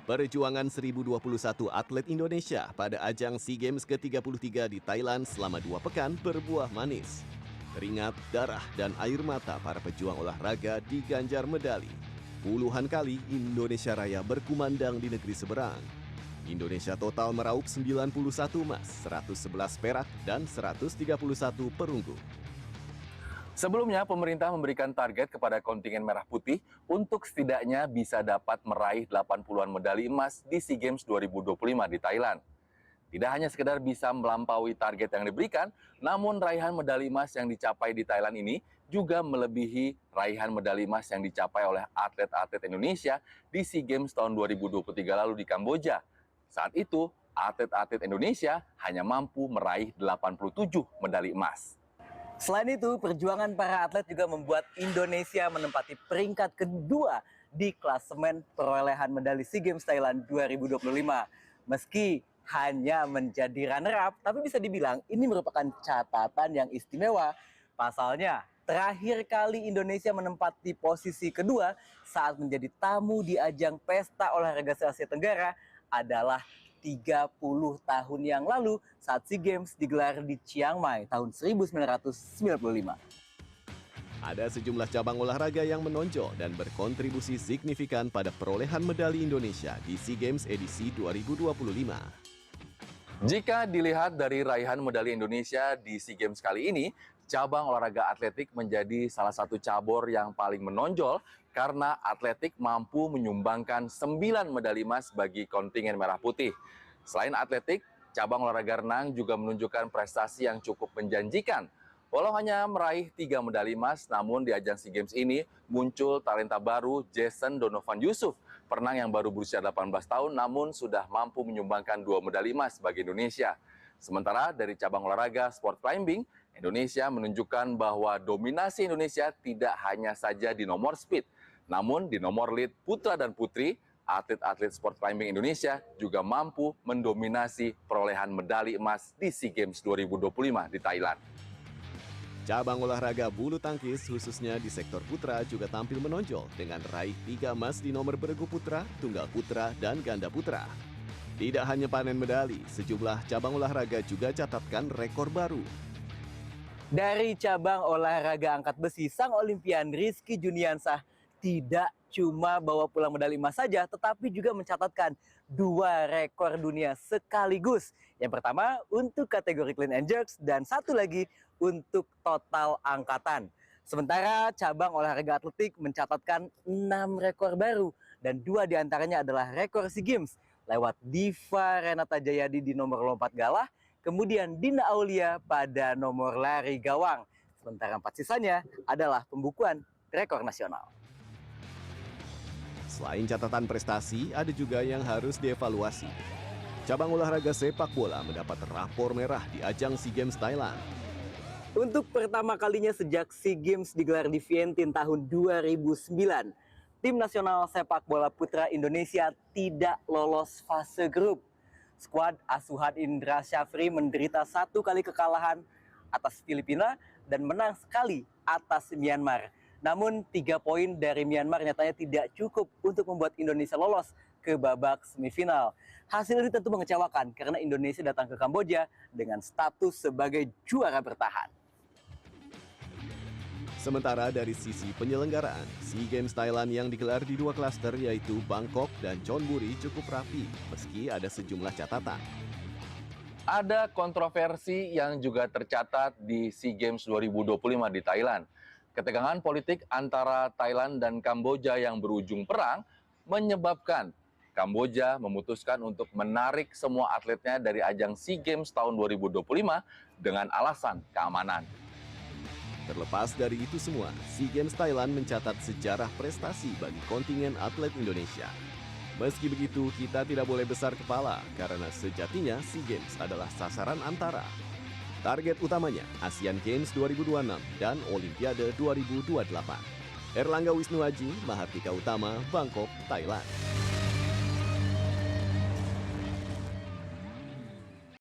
Perjuangan 1021 atlet Indonesia pada ajang SEA Games ke-33 di Thailand selama 2 pekan berbuah manis. Keringat, darah, dan air mata para pejuang olahraga diganjar medali. Puluhan kali Indonesia Raya berkumandang di negeri seberang. Indonesia total meraup 91 emas, 111 perak, dan 131 perunggu. Sebelumnya, pemerintah memberikan target kepada kontingen Merah Putih untuk setidaknya bisa dapat meraih 80-an medali emas di SEA Games 2025 di Thailand. Tidak hanya sekedar bisa melampaui target yang diberikan, namun raihan medali emas yang dicapai di Thailand ini juga melebihi raihan medali emas yang dicapai oleh atlet-atlet Indonesia di SEA Games tahun 2023 lalu di Kamboja. Saat itu, atlet-atlet Indonesia hanya mampu meraih 87 medali emas. Selain itu, perjuangan para atlet juga membuat Indonesia menempati peringkat kedua di klasemen perolehan medali SEA Games Thailand 2025. Meski hanya menjadi runner-up, tapi bisa dibilang ini merupakan catatan yang istimewa. Pasalnya, terakhir kali Indonesia menempati posisi kedua saat menjadi tamu di ajang Pesta Olahraga se-Asia Tenggara adalah 30 tahun yang lalu saat SEA Games digelar di Chiang Mai tahun 1995. Ada sejumlah cabang olahraga yang menonjol dan berkontribusi signifikan pada perolehan medali Indonesia di SEA Games edisi 2025. Jika dilihat dari raihan medali Indonesia di SEA Games kali ini, cabang olahraga atletik menjadi salah satu cabur yang paling menonjol karena atletik mampu menyumbangkan 9 medali emas bagi kontingen Merah Putih. Selain atletik, cabang olahraga renang juga menunjukkan prestasi yang cukup menjanjikan. Walau hanya meraih 3 medali emas, namun di ajang SEA Games ini muncul talenta baru Jason Donovan Yusuf, perenang yang baru berusia 18 tahun namun sudah mampu menyumbangkan 2 medali emas bagi Indonesia. Sementara dari cabang olahraga sport climbing, Indonesia menunjukkan bahwa dominasi Indonesia tidak hanya saja di nomor speed, namun di nomor lead putra dan putri, atlet-atlet sport climbing Indonesia juga mampu mendominasi perolehan medali emas di SEA Games 2025 di Thailand. Cabang olahraga bulu tangkis khususnya di sektor putra juga tampil menonjol dengan raih 3 emas di nomor beregu putra, tunggal putra, dan ganda putra. Tidak hanya panen medali, sejumlah cabang olahraga juga catatkan rekor baru. Dari cabang olahraga angkat besi, sang Olimpian Rizky Juniansah tidak cuma bawa pulang medali emas saja, tetapi juga mencatatkan 2 rekor dunia sekaligus. Yang pertama untuk kategori clean and jerks dan satu lagi untuk total angkatan. Sementara cabang olahraga atletik mencatatkan 6 rekor baru dan 2 diantaranya adalah rekor SEA Games lewat Diva Renata Jayadi di nomor lompat galah, kemudian Dina Aulia pada nomor lari gawang. Sementara 4 sisanya adalah pembukuan rekor nasional. Selain catatan prestasi, ada juga yang harus dievaluasi. Cabang olahraga sepak bola mendapat rapor merah di ajang SEA Games Thailand. Untuk pertama kalinya sejak SEA Games digelar di Vientiane tahun 2009, tim nasional sepak bola putra Indonesia tidak lolos fase grup. Skuad asuhan Indra Syafri menderita 1 kali kekalahan atas Filipina dan menang sekali atas Myanmar. Namun 3 poin dari Myanmar nyatanya tidak cukup untuk membuat Indonesia lolos ke babak semifinal. Hasil ini tentu mengecewakan karena Indonesia datang ke Kamboja dengan status sebagai juara bertahan. Sementara dari sisi penyelenggaraan, SEA Games Thailand yang digelar di 2 klaster yaitu Bangkok dan Chonburi cukup rapi, meski ada sejumlah catatan. Ada kontroversi yang juga tercatat di SEA Games 2025 di Thailand. Ketegangan politik antara Thailand dan Kamboja yang berujung perang menyebabkan Kamboja memutuskan untuk menarik semua atletnya dari ajang SEA Games tahun 2025 dengan alasan keamanan. Terlepas dari itu semua, SEA Games Thailand mencatat sejarah prestasi bagi kontingen atlet Indonesia. Meski begitu, kita tidak boleh besar kepala karena sejatinya SEA Games adalah sasaran antara. Target utamanya Asian Games 2026 dan Olimpiade 2028. Erlangga Wisnuaji, Mahardika Utama, Bangkok, Thailand.